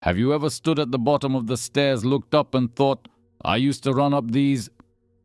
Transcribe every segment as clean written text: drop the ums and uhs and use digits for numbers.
Have you ever stood at the bottom of the stairs, looked up and thought, I used to run up these.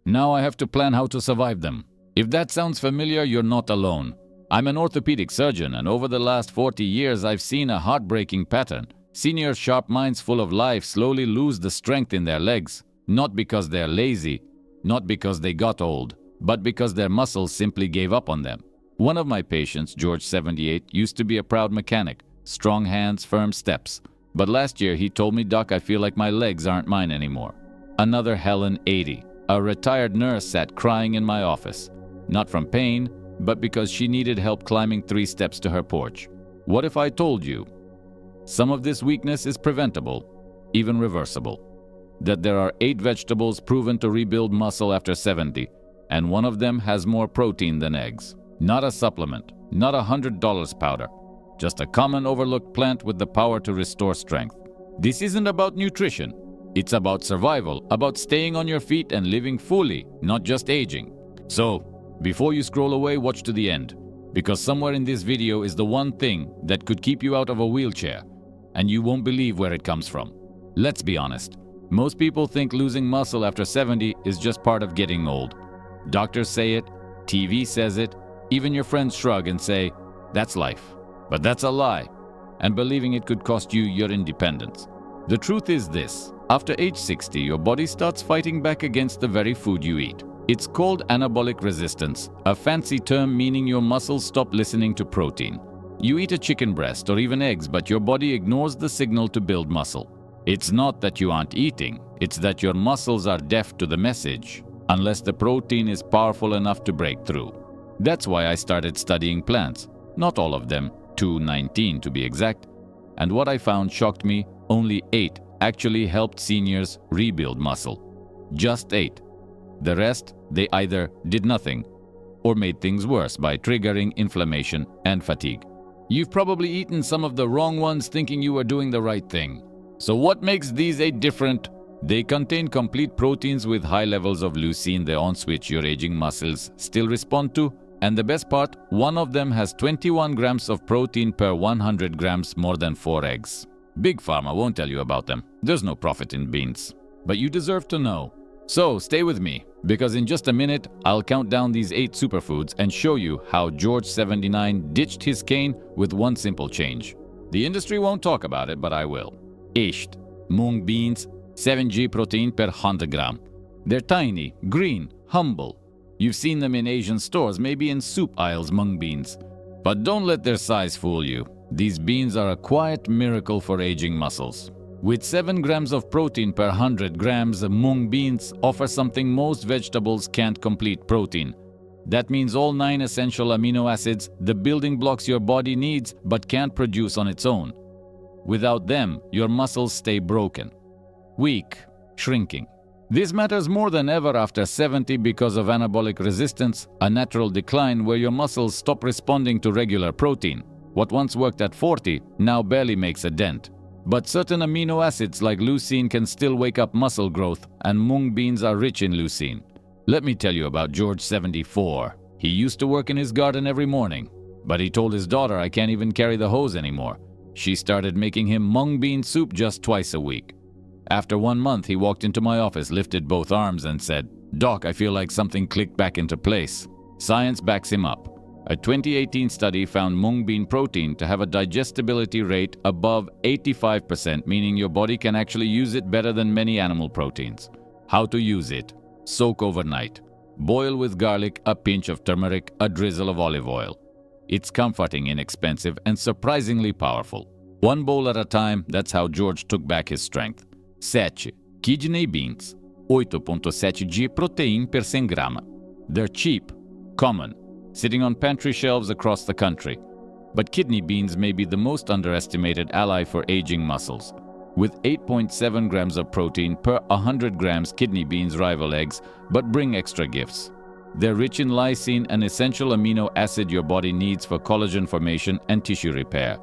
Now I have to plan how to survive them. If that sounds familiar, you're not alone. I'm an orthopedic surgeon, and over the last 40 years I've seen a heartbreaking pattern. Senior sharp minds full of life slowly lose the strength in their legs, not because they're lazy, not because they got old, but because their muscles simply gave up on them. One of my patients, George 78, used to be a proud mechanic, strong hands, firm steps. But last year he told me, Doc, I feel like my legs aren't mine anymore. Another Helen, 80, a retired nurse, sat crying in my office. Not from pain, but because she needed help climbing 3 steps to her porch. What if I told you some of this weakness is preventable, even reversible? That there are 8 vegetables proven to rebuild muscle after 70, and one of them has more protein than eggs. Not a supplement, not $100 powder, just a common overlooked plant with the power to restore strength. This isn't about nutrition. It's about survival, about staying on your feet and living fully, not just aging. So, before you scroll away, watch to the end, because somewhere in this video is the one thing that could keep you out of a wheelchair, and you won't believe where it comes from. Let's be honest. Most people think losing muscle after 70 is just part of getting old. Doctors say it, TV says it, even your friends shrug and say, that's life. But that's a lie, and believing it could cost you your independence. The truth is this: after age 60, your body starts fighting back against the very food you eat. It's called anabolic resistance, a fancy term meaning your muscles stop listening to protein. You eat a chicken breast or even eggs, but your body ignores the signal to build muscle. It's not that you aren't eating, it's that your muscles are deaf to the message, unless the protein is powerful enough to break through. That's why I started studying plants. Not all of them, 219 to be exact. And what I found shocked me: only 8 actually helped seniors rebuild muscle. Just 8. The rest, they either did nothing or made things worse by triggering inflammation and fatigue. You've probably eaten some of the wrong ones thinking you were doing the right thing. So what makes these 8 different? They contain complete proteins with high levels of leucine, the on switch your aging muscles still respond to. And the best part, one of them has 21 grams of protein per 100 grams, more than 4 eggs. Big Pharma won't tell you about them. There's no profit in beans. But you deserve to know. So stay with me, because in just a minute, I'll count down these 8 superfoods and show you how George 79 ditched his cane with one simple change. The industry won't talk about it, but I will. Isht, mung beans, 7G protein per 100 gram. They're tiny, green, humble. You've seen them in Asian stores, maybe in soup aisles, mung beans. But don't let their size fool you. These beans are a quiet miracle for aging muscles. With 7 grams of protein per 100 grams, mung beans offer something most vegetables can't: complete protein. That means all 9 essential amino acids, the building blocks your body needs but can't produce on its own. Without them, your muscles stay broken, weak, shrinking. This matters more than ever after 70 because of anabolic resistance, a natural decline where your muscles stop responding to regular protein. What once worked at 40 now barely makes a dent. But certain amino acids like leucine can still wake up muscle growth, and mung beans are rich in leucine. Let me tell you about George 74. He used to work in his garden every morning, but he told his daughter, I can't even carry the hose anymore. She started making him mung bean soup just twice a week. After 1 month, he walked into my office, lifted both arms and said, Doc, I feel like something clicked back into place. Science backs him up. A 2018 study found mung bean protein to have a digestibility rate above 85%, meaning your body can actually use it better than many animal proteins. How to use it? Soak overnight. Boil with garlic, a pinch of turmeric, a drizzle of olive oil. It's comforting, inexpensive, and surprisingly powerful. 1 bowl at a time, that's how George took back his strength. 7. Kidney beans, 8.7G protein per 100 gram. They're cheap, common, sitting on pantry shelves across the country. But kidney beans may be the most underestimated ally for aging muscles. With 8.7 grams of protein per 100 grams, kidney beans rival eggs, but bring extra gifts. They're rich in lysine, an essential amino acid your body needs for collagen formation and tissue repair.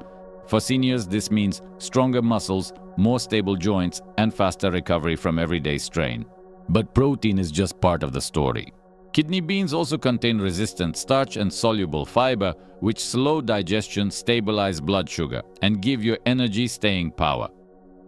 For seniors, this means stronger muscles, more stable joints, and faster recovery from everyday strain. But protein is just part of the story. Kidney beans also contain resistant starch and soluble fiber, which slow digestion, stabilize blood sugar, and give your energy staying power.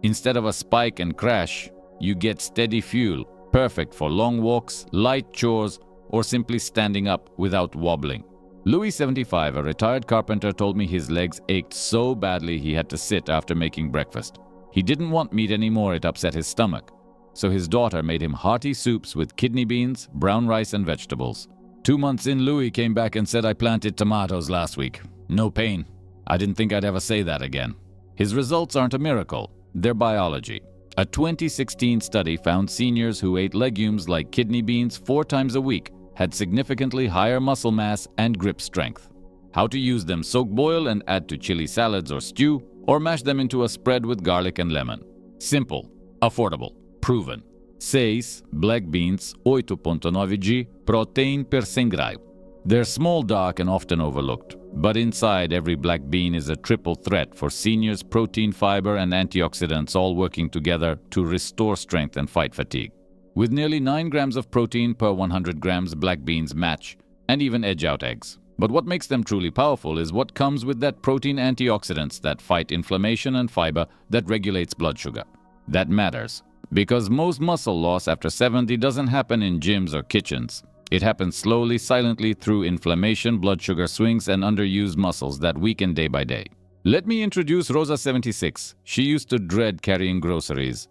Instead of a spike and crash, you get steady fuel, perfect for long walks, light chores, or simply standing up without wobbling. Louis, 75, a retired carpenter, told me his legs ached so badly he had to sit after making breakfast. He didn't want meat anymore, it upset his stomach. So his daughter made him hearty soups with kidney beans, brown rice, and vegetables. 2 months in, Louis came back and said, "I planted tomatoes last week. No pain." I didn't think I'd ever say that again. His results aren't a miracle, they're biology. A 2016 study found seniors who ate legumes like kidney beans 4 times a week had significantly higher muscle mass and grip strength. How to use them: soak, boil, and add to chili salads or stew, or mash them into a spread with garlic and lemon. Simple, affordable, proven. 6 black beans, 8.9 g protein per 100 g. They're small, dark, and often overlooked. But inside every black bean is a triple threat for seniors: protein, fiber, and antioxidants, all working together to restore strength and fight fatigue. With nearly 9 grams of protein per 100 grams, black beans match and even edge out eggs. But what makes them truly powerful is what comes with that protein: antioxidants that fight inflammation and fiber that regulates blood sugar. That matters because most muscle loss after 70 doesn't happen in gyms or kitchens. It happens slowly, silently through inflammation, blood sugar swings, and underused muscles that weaken day by day. Let me introduce Rosa, 76. She used to dread carrying groceries.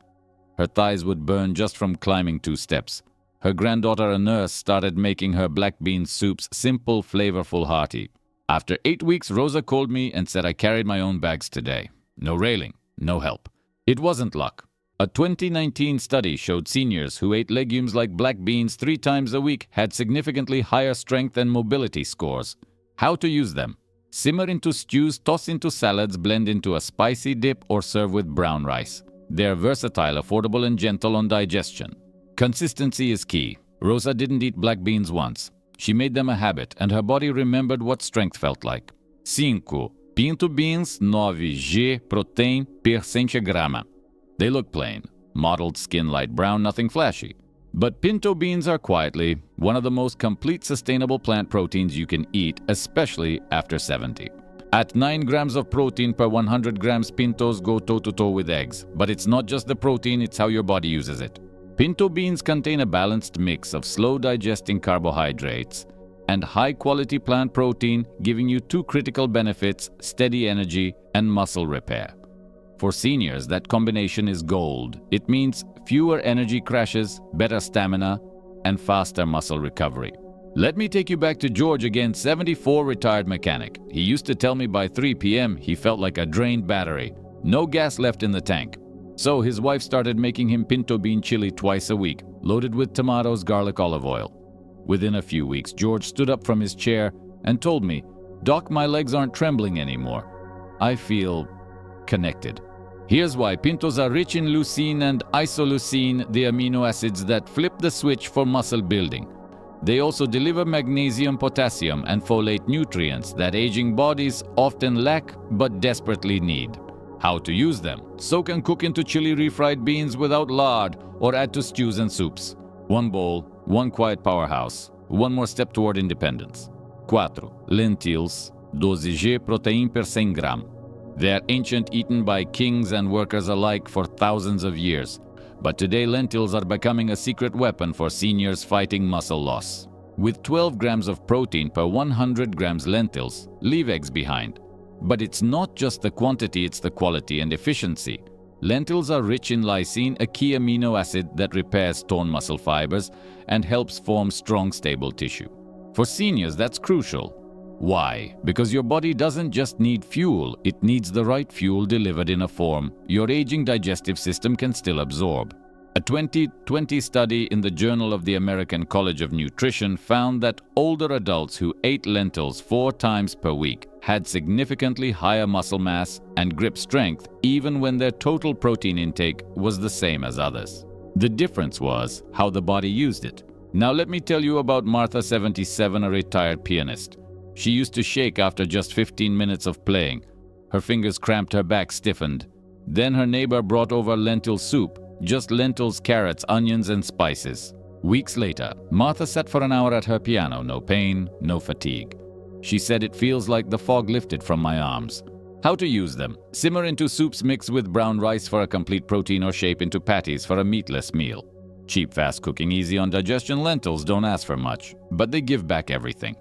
Her thighs would burn just from climbing 2 steps. Her granddaughter, a nurse, started making her black bean soups simple, flavorful, hearty. After 8 weeks, Rosa called me and said I carried my own bags today. No railing, no help. It wasn't luck. A 2019 study showed seniors who ate legumes like black beans 3 times a week had significantly higher strength and mobility scores. How to use them: simmer into stews, toss into salads, blend into a spicy dip, or serve with brown rice. They're versatile, affordable, and gentle on digestion. Consistency is key. Rosa didn't eat black beans once. She made them a habit, and her body remembered what strength felt like. 5 pinto beans, 9 g protein per 100 g. They look plain, mottled skin, light brown, nothing flashy. But pinto beans are quietly one of the most complete sustainable plant proteins you can eat, especially after 70. At 9 grams of protein per 100 grams, pintos go toe-to-toe with eggs. But it's not just the protein, it's how your body uses it. Pinto beans contain a balanced mix of slow-digesting carbohydrates and high-quality plant protein, giving you 2 critical benefits: steady energy and muscle repair. For seniors, that combination is gold. It means fewer energy crashes, better stamina, and faster muscle recovery. Let me take you back to George again, 74, retired mechanic. He used to tell me by 3 p.m. he felt like a drained battery, no gas left in the tank. So his wife started making him pinto bean chili twice a week, loaded with tomatoes, garlic, olive oil. Within a few weeks, George stood up from his chair and told me, "Doc, my legs aren't trembling anymore. I feel connected." Here's why: pintos are rich in leucine and isoleucine, the amino acids that flip the switch for muscle building. They also deliver magnesium, potassium, and folate nutrients that aging bodies often lack but desperately need. How to use them: soak and cook into chili refried beans without lard, or add to stews and soups. 1 bowl, 1 quiet powerhouse, 1 more step toward independence. 4 lentils, 12 g protein per 100 g. They are ancient, eaten by kings and workers alike for thousands of years. But today, lentils are becoming a secret weapon for seniors fighting muscle loss. With 12 grams of protein per 100 grams lentils, leave eggs behind. But it's not just the quantity, it's the quality and efficiency. Lentils are rich in lysine, a key amino acid that repairs torn muscle fibers and helps form strong, stable tissue. For seniors, that's crucial. Why? Because your body doesn't just need fuel, it needs the right fuel delivered in a form your aging digestive system can still absorb. A 2020 study in the Journal of the American College of Nutrition found that older adults who ate lentils 4 times per week had significantly higher muscle mass and grip strength even when their total protein intake was the same as others. The difference was how the body used it. Now let me tell you about Martha, 77, a retired pianist. She used to shake after just 15 minutes of playing. Her fingers cramped, her back stiffened. Then her neighbor brought over lentil soup, just lentils, carrots, onions, and spices. Weeks later, Martha sat for an hour at her piano, no pain, no fatigue. She said, "It feels like the fog lifted from my arms. How to use them. Simmer into soups mixed with brown rice for a complete protein or shape into patties for a meatless meal. Cheap, fast cooking, easy on digestion lentils don't ask for much, but they give back everything.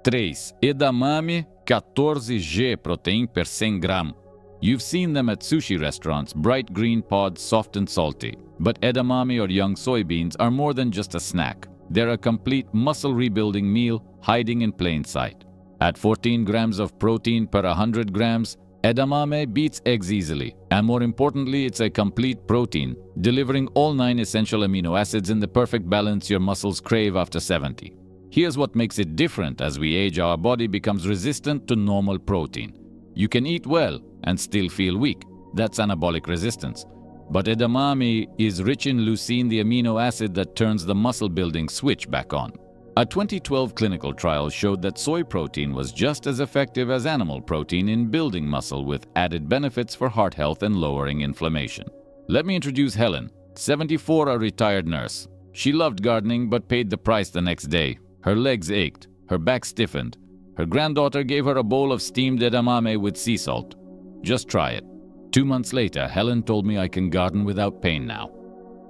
3. Edamame 14G protein per 100 gram. You've seen them at sushi restaurants, bright green pods, soft and salty. But edamame or young soybeans are more than just a snack. They're a complete muscle rebuilding meal hiding in plain sight. At 14 grams of protein per 100 grams, edamame beats eggs easily. And more importantly, it's a complete protein, delivering all 9 essential amino acids in the perfect balance your muscles crave after 70. Here's what makes it different. As we age, our body becomes resistant to normal protein. You can eat well and still feel weak. That's anabolic resistance. But edamame is rich in leucine, the amino acid that turns the muscle-building switch back on. A 2012 clinical trial showed that soy protein was just as effective as animal protein in building muscle, with added benefits for heart health and lowering inflammation. Let me introduce Helen, 74, a retired nurse. She loved gardening but paid the price the next day. Her legs ached, her back stiffened. Her granddaughter gave her a bowl of steamed edamame with sea salt. Just try it. 2 months later, Helen told me I can garden without pain now.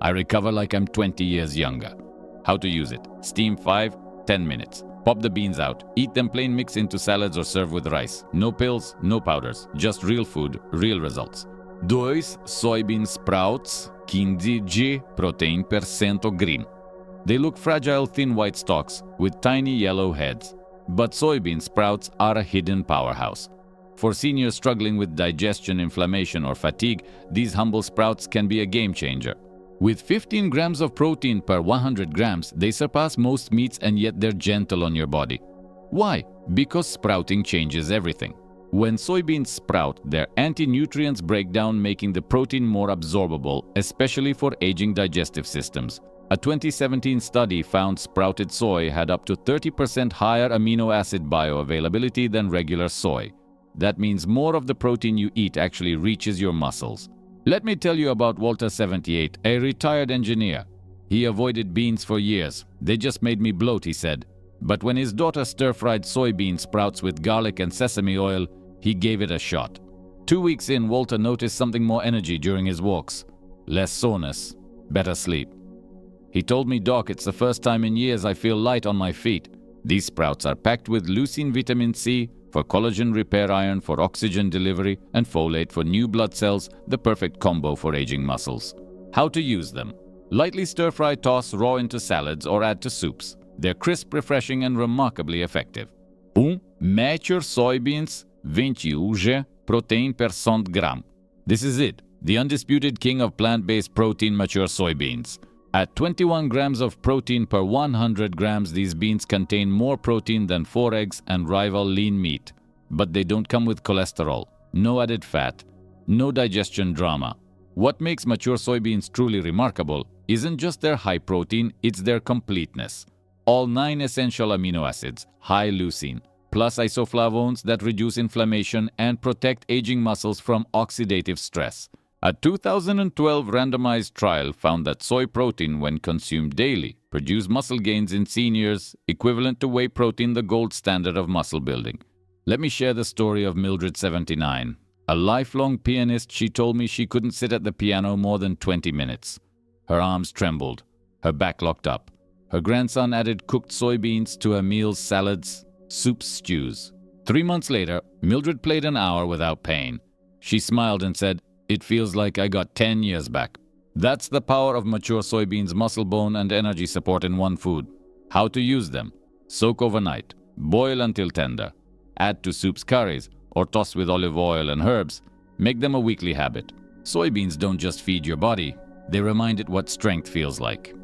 I recover like I'm 20 years younger. How to use it. Steam 5-10 minutes. Pop the beans out. Eat them plain, mix into salads or serve with rice. No pills, no powders. Just real food, real results. 2. Soybean sprouts 15G protein per 100 gram. They look fragile, thin white stalks with tiny yellow heads. But soybean sprouts are a hidden powerhouse. For seniors struggling with digestion, inflammation, or fatigue, these humble sprouts can be a game changer. With 15 grams of protein per 100 grams, they surpass most meats, and yet they're gentle on your body. Why? Because sprouting changes everything. When soybeans sprout, their anti-nutrients break down, making the protein more absorbable, especially for aging digestive systems. A 2017 study found sprouted soy had up to 30% higher amino acid bioavailability than regular soy. That means more of the protein you eat actually reaches your muscles. Let me tell you about Walter, 78, a retired engineer. He avoided beans for years. They just made me bloat, he said. But when his daughter stir-fried soybean sprouts with garlic and sesame oil, he gave it a shot. 2 weeks in, Walter noticed something: more energy during his walks, less soreness, better sleep. He told me, "Doc, it's the first time in years I feel light on my feet." These sprouts are packed with leucine, vitamin C, for collagen repair, iron for oxygen delivery, and folate for new blood cells, the perfect combo for aging muscles. How to use them. Lightly stir-fry, toss raw into salads or add to soups. They're crisp, refreshing, and remarkably effective. 1. Mature soybeans 21G protein per 100 gram. This is it, the undisputed king of plant-based protein, mature soybeans. At 21 grams of protein per 100 grams, these beans contain more protein than 4 eggs and rival lean meat. But they don't come with cholesterol, no added fat, no digestion drama. What makes mature soybeans truly remarkable isn't just their high protein, it's their completeness. All 9 essential amino acids, high leucine, plus isoflavones that reduce inflammation and protect aging muscles from oxidative stress. A 2012 randomized trial found that soy protein, when consumed daily, produced muscle gains in seniors equivalent to whey protein, the gold standard of muscle building. Let me share the story of Mildred, 79. A lifelong pianist, she told me she couldn't sit at the piano more than 20 minutes. Her arms trembled, her back locked up. Her grandson added cooked soybeans to her meals, salads, soups, stews. 3 months later, Mildred played an hour without pain. She smiled and said, "It feels like I got 10 years back." That's the power of mature soybeans, muscle, bone, and energy support in one food. How to use them. Soak overnight. Boil until tender. Add to soups, curries, or toss with olive oil and herbs. Make them a weekly habit. Soybeans don't just feed your body, they remind it what strength feels like.